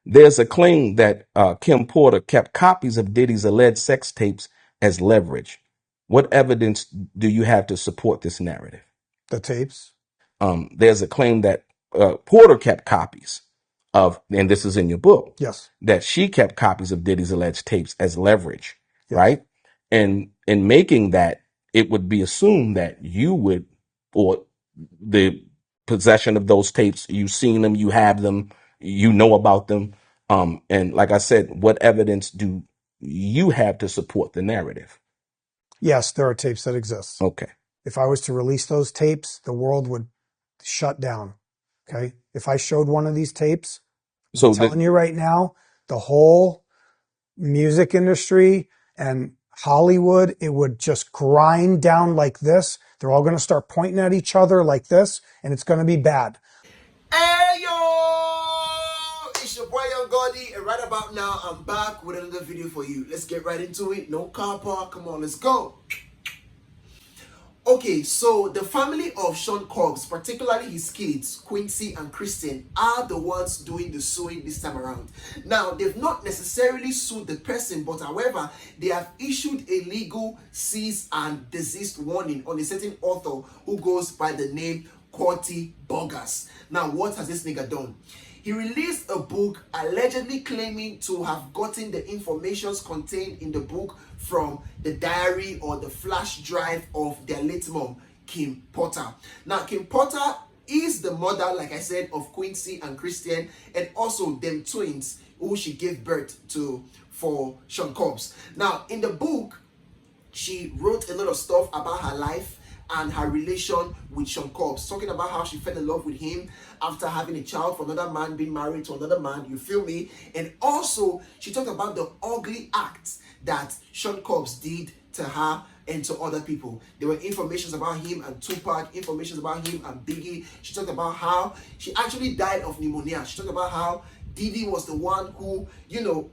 There's a claim that Kim Porter kept copies of Diddy's alleged sex tapes as leverage. What evidence do you have to support this narrative? The tapes? There's a claim that Porter kept copies of, and this is in your book, Yes. that she kept copies of Diddy's alleged tapes as leverage, Yes. right? And in making that, it would be assumed that you would, or the possession of those tapes, you've seen them, you have them, you know about them. And like I said, what evidence do you have to support the narrative? Yes, there are tapes that exist. Okay. If I was to release those tapes, the world would shut down. Okay. If I showed one of these tapes, I'm So telling you right now, the whole music industry and Hollywood, it would just grind down like this. They're all going to start pointing at each other like this, and it's going to be bad. Hey yo! It's your boy Young Gordy, and right about now, I'm back with another video for you. Let's get right into it. No car park. Come on, let's go. Okay, so the family of Sean Combs, particularly his kids, Quincy and Christian, are the ones doing the suing this time around. Now, they've not necessarily sued the person, but however, they have issued a legal cease and desist warning on a certain author who goes by the name Courtney Burgess. Now, what has this nigga done? He released a book allegedly claiming to have gotten the informations contained in the book from the diary or the flash drive of their late mom, Kim Porter. Now, Kim Porter is the mother, like I said, of Quincy and Christian, and also them twins who she gave birth to for Sean Combs. Now, in the book, she wrote a lot of stuff about her life and her relation with Sean Combs, talking about how she fell in love with him after having a child from another man, being married to another man, you feel me? And also, she talked about the ugly acts that Sean Combs did to her and to other people. There were informations about him and Tupac, informations about him and Biggie. She talked about how she actually died of pneumonia. She talked about how Diddy was the one who,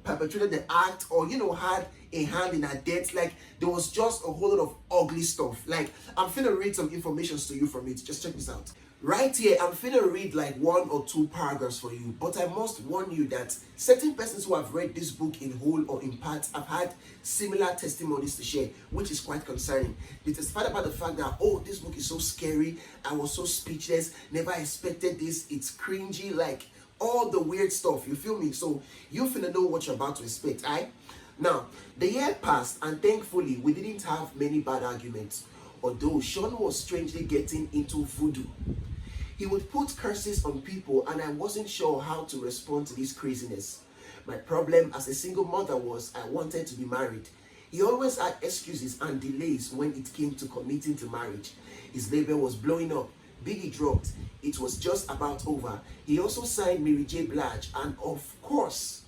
perpetrated the act or, had a hand in her death. Like, there was just a whole lot of ugly stuff. Like, I'm finna read some information to you from it. Just check this out. Right here, I'm finna read like 1 or 2 paragraphs for you, but I must warn you that certain persons who have read this book in whole or in part have had similar testimonies to share, which is quite concerning. They testified about the fact that, oh, this book is so scary, I was so speechless, never expected this, it's cringy, like all the weird stuff, you feel me? So you finna know what you're about to expect, right? Now, the year passed and thankfully we didn't have many bad arguments, although Sean was strangely getting into voodoo. He would put curses on people and I wasn't sure how to respond to this craziness. My problem as a single mother was I wanted to be married. He always had excuses and delays when it came to committing to marriage. His label was blowing up. Biggie dropped. It was just about over. He also signed Mary J. Blige and of course,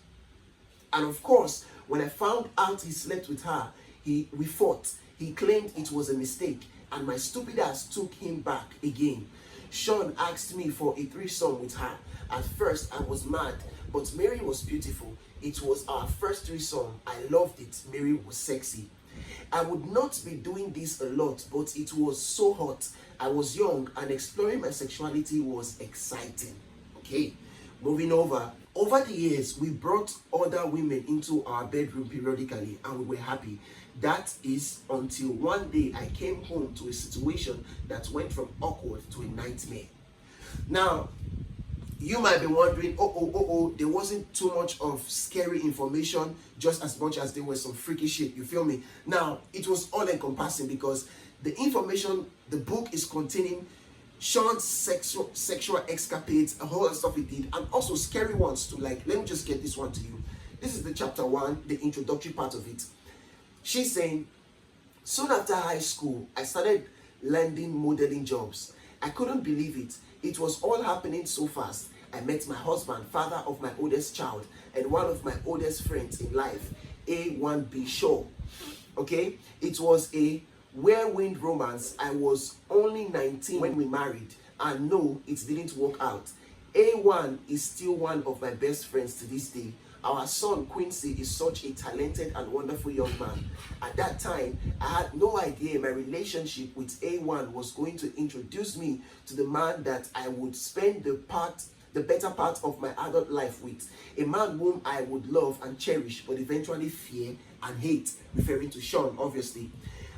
when I found out he slept with her, we fought. He claimed it was a mistake and my stupid ass took him back again. Sean asked me for a threesome with her. At first, I was mad, but Mary was beautiful. It was our first threesome. I loved it. Mary was sexy. I would not be doing this a lot, but it was so hot. I was young and exploring my sexuality was exciting. Okay, moving over. Over the years, we brought other women into our bedroom periodically and we were happy. That is until one day I came home to a situation that went from awkward to a nightmare. Now, you might be wondering, there wasn't too much of scary information, just as much as there was some freaky shit, you feel me? Now, it was all encompassing because the information, the book is containing Sean's sexual escapades, a whole lot of stuff he did, and also scary ones too. Like, let me just get this one to you. This is the chapter 1, the introductory part of it. She's saying, soon after high school, I started landing modeling jobs. I couldn't believe it. It was all happening so fast. I met my husband, father of my oldest child, and one of my oldest friends in life, A1B Shaw. Okay? It was a whirlwind romance. I was only 19 when we married, and no, it didn't work out. A1 is still one of my best friends to this day. Our son Quincy is such a talented and wonderful young man. At that time, I had no idea my relationship with A1 was going to introduce me to the man that I would spend the part the better part of my adult life with. A man whom I would love and cherish, but eventually fear and hate, referring to Sean, obviously.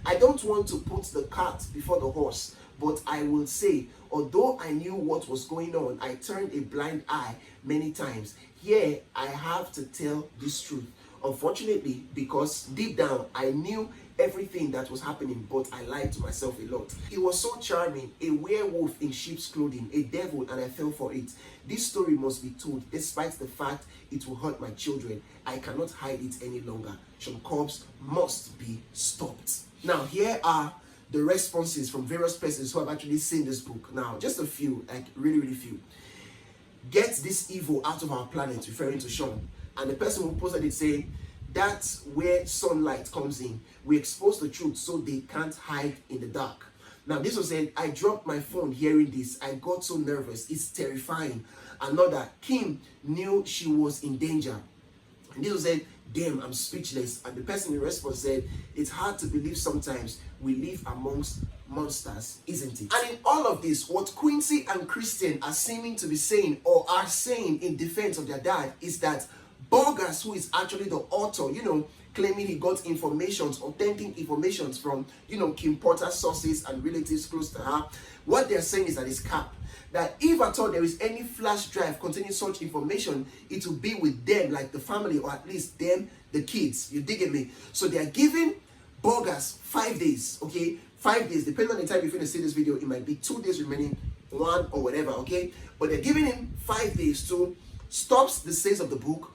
I don't want to put the cart before the horse, but I will say, although I knew what was going on, I turned a blind eye many times. Here, I have to tell this truth. Unfortunately, because deep down, I knew everything that was happening, but I lied to myself a lot. He was so charming, a werewolf in sheep's clothing, a devil, and I fell for it. This story must be told, despite the fact it will hurt my children. I cannot hide it any longer. Sean Combs must be stopped. Now, here are the responses from various persons who have actually seen this book. Now, just a few, like really few. Get this evil out of our planet, referring to Sean. And the person who posted it saying, that's where sunlight comes in. We expose the truth so they can't hide in the dark. Now, this was saying, I dropped my phone hearing this. I got so nervous. It's terrifying. Another, Kim knew she was in danger. And this was saying, damn, I'm speechless. And the person in response said, it's hard to believe sometimes we live amongst monsters, isn't it? And in all of this, what Quincy and Kristen are seeming to be saying, or are saying in defense of their dad, is that Burgess, who is actually the author, claiming he got authentic informations from, Kim Porter's sources and relatives close to her, what they're saying is that it's cap. That if at all there is any flash drive containing such information, it will be with them, like the family, or at least them, the kids. You digging me? So they are giving Burgess 5 days, okay? 5 days, depending on the time you're going to see this video, it might be 2 days remaining, 1 or whatever, okay? But they're giving him 5 days to stop the sales of the book,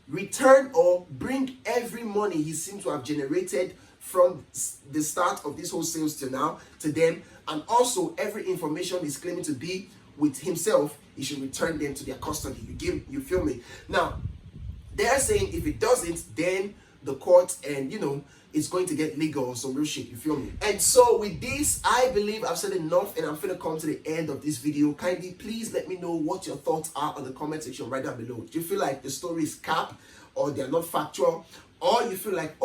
return or bring every money he seems to have generated from the start of this whole sales to now to them, and also every information he's claiming to be with himself, he should return them to their custody. You feel me? Now, they're saying if it doesn't, then the court and it's going to get legal or some real shit. You feel me? And so with this, I believe I've said enough, and I'm gonna come to the end of this video. Kindly, please let me know what your thoughts are on the comment section right down below. Do you feel like the story is cap, or they're not factual, or you feel like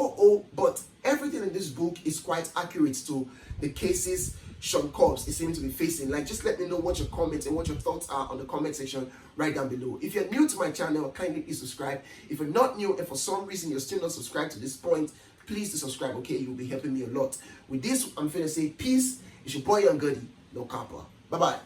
but everything in this book is quite accurate to the cases Sean Combs is seeming to be facing? Like, just let me know what your comments and what your thoughts are on the comment section right down below. If you're new to my channel, kindly please subscribe. If you're not new and for some reason you're still not subscribed to this point, please do subscribe, okay? You'll be helping me a lot. With this, I'm finna say peace. It's your boy Young Goody, no copper. Bye-bye.